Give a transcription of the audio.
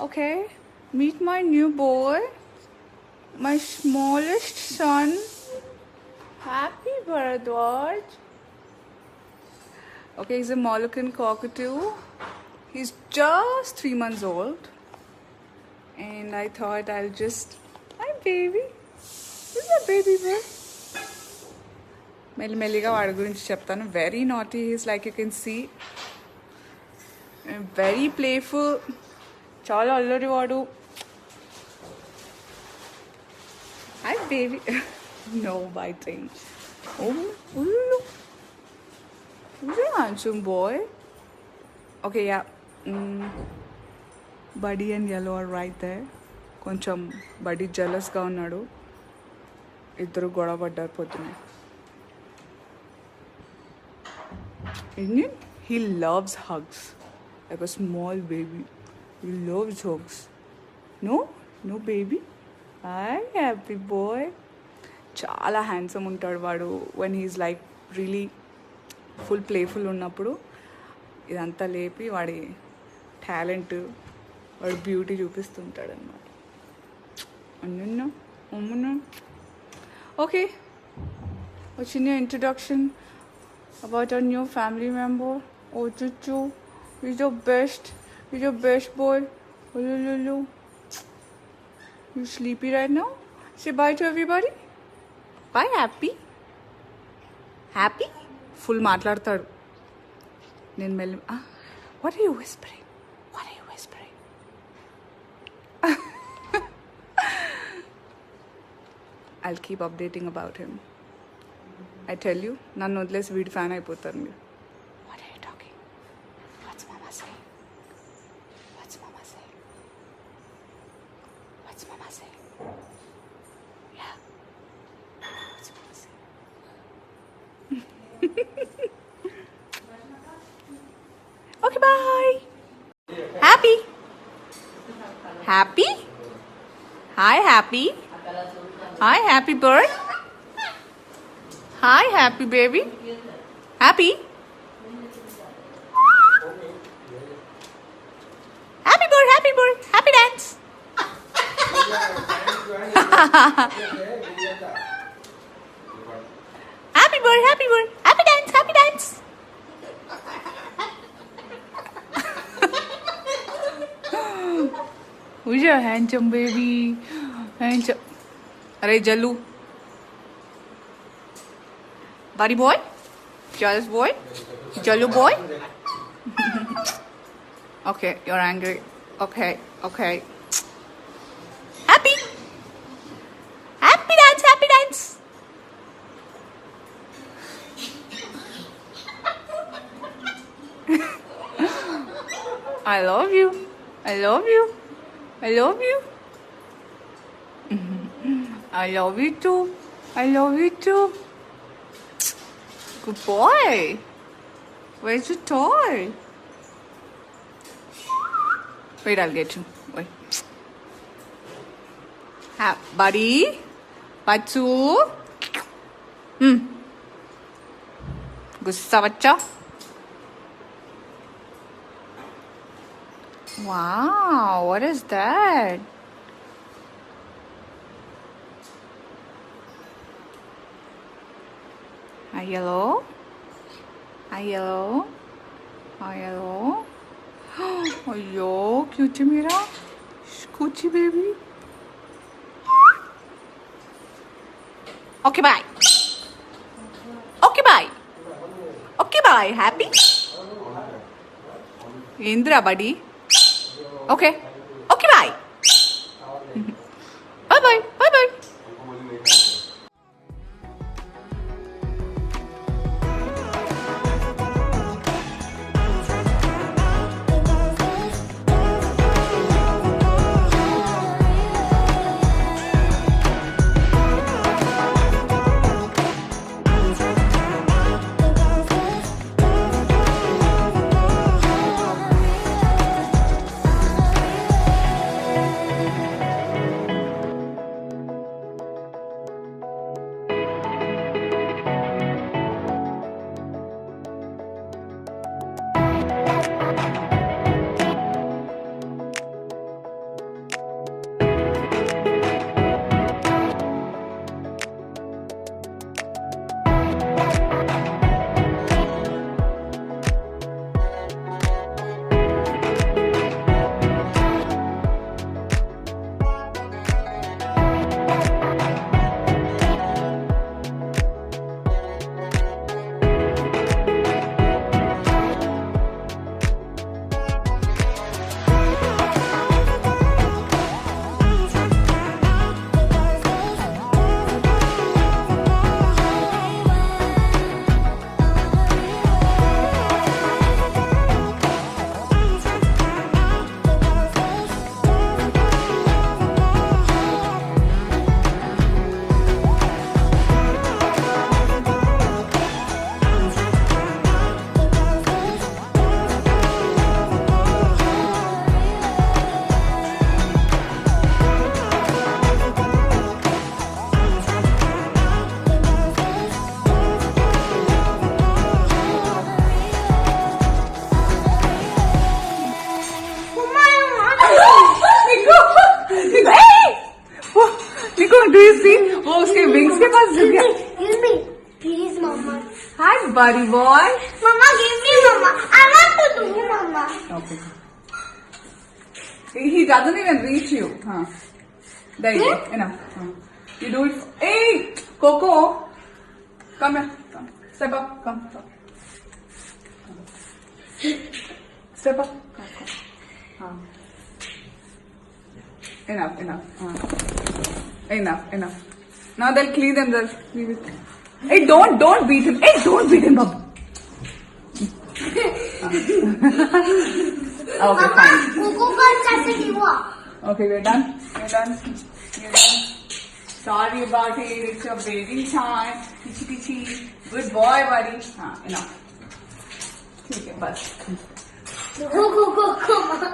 Okay, meet my new boy, my smallest son. Happy Bharadwaj. Okay, he's a Moluccan cockatoo. He's just 3 months old. And I thought I'll just... Hi, baby. This is a baby boy. మెల్లిమెల్లిగా వాడి గురించి చెప్తాను. Very naughty he's, like you can see. Very playful, చాలా అల్లరి వాడు. Hi baby. No biting. Handsome boy. Okay, ya. Buddy and yellow are right there. కొంచెం buddy జెలస్గా ఉన్నాడు. ఇద్దరు గొడవ పడ్డారు పొద్దున్న. Indian, he loves hugs. Like a small baby. He loves hugs. No? No baby? Hi, happy boy. Chala handsome ఉంటాడు వాడు. When he's like really full playful ఉన్నప్పుడు ఇదంతా లేపి వాడి టాలెంట్, వాడి బ్యూటీ చూపిస్తుంటాడు అన్నమాట. అన్న అమ్మను. ఓకే, a చిన్న introduction about our new family member. Oh, Chuchu, he's your best. He's your best boy. Oh, Lulu. You sleepy right now? Say bye to everybody. Bye, happy. Happy? Full మాట్లాడతాడు. నేను మెల్లి. What are you whispering? What are you whispering? I'll keep updating about him. I tell you, నన్ను వదిలేసి వీడి fan అయిపోతారు మీరు. What are you talking? What's mama saying? What's mama saying? What's mama saying? Yeah. What's mama saying? Okay, bye. Happy? Happy? Hi, happy. Hi, happy bird. Hi, happy baby. Happy? Happy bird, happy bird. Happy dance. Happy bird, happy bird. Happy dance, happy dance. Who's your handsome baby? Handsome. Arey, Jallu. Buddy boy? Jealous boy? Jallu boy? Okay, you're angry. Okay, okay. Happy? Happy dance, happy dance. I love you. I love you. I love you. I love you too. I love you too. Good boy. Where's your toy? Wait, I'll get you. Wait. Buddy. Batsu. Gussa bachcha. Wow, what is that? Hi, yellow. Hi, yellow. Hi, yellow. Oh, yo, cutie mera. Scoochie baby. Okay, bye. Okay, bye. Okay, bye. Happy? Indra, buddy. Okay. Okay, bye. Bye-bye. Bye-bye. see, वो उसके wings के पास झुक गया. Give me, please, Mama. Hi, buddy boy. Mama, give me, Mama. I want to do, Mama. Okay. He doesn't even reach you. Huh. There you go. Enough. Huh. You do it. Hey, Coco. Come here. Come. Step up. Come. Step up. Come. Huh. Enough. Enough. Now they'll clean themselves. Leave it. Hey, don't beat him. Hey, don't beat him, Babu. Okay, Mama, fine. Coco can't touch it, you are. Okay, we're done. Sorry about it. It's your baby time. Kichi. Good boy, buddy. Enough. ठीक है बस. Go, Mama.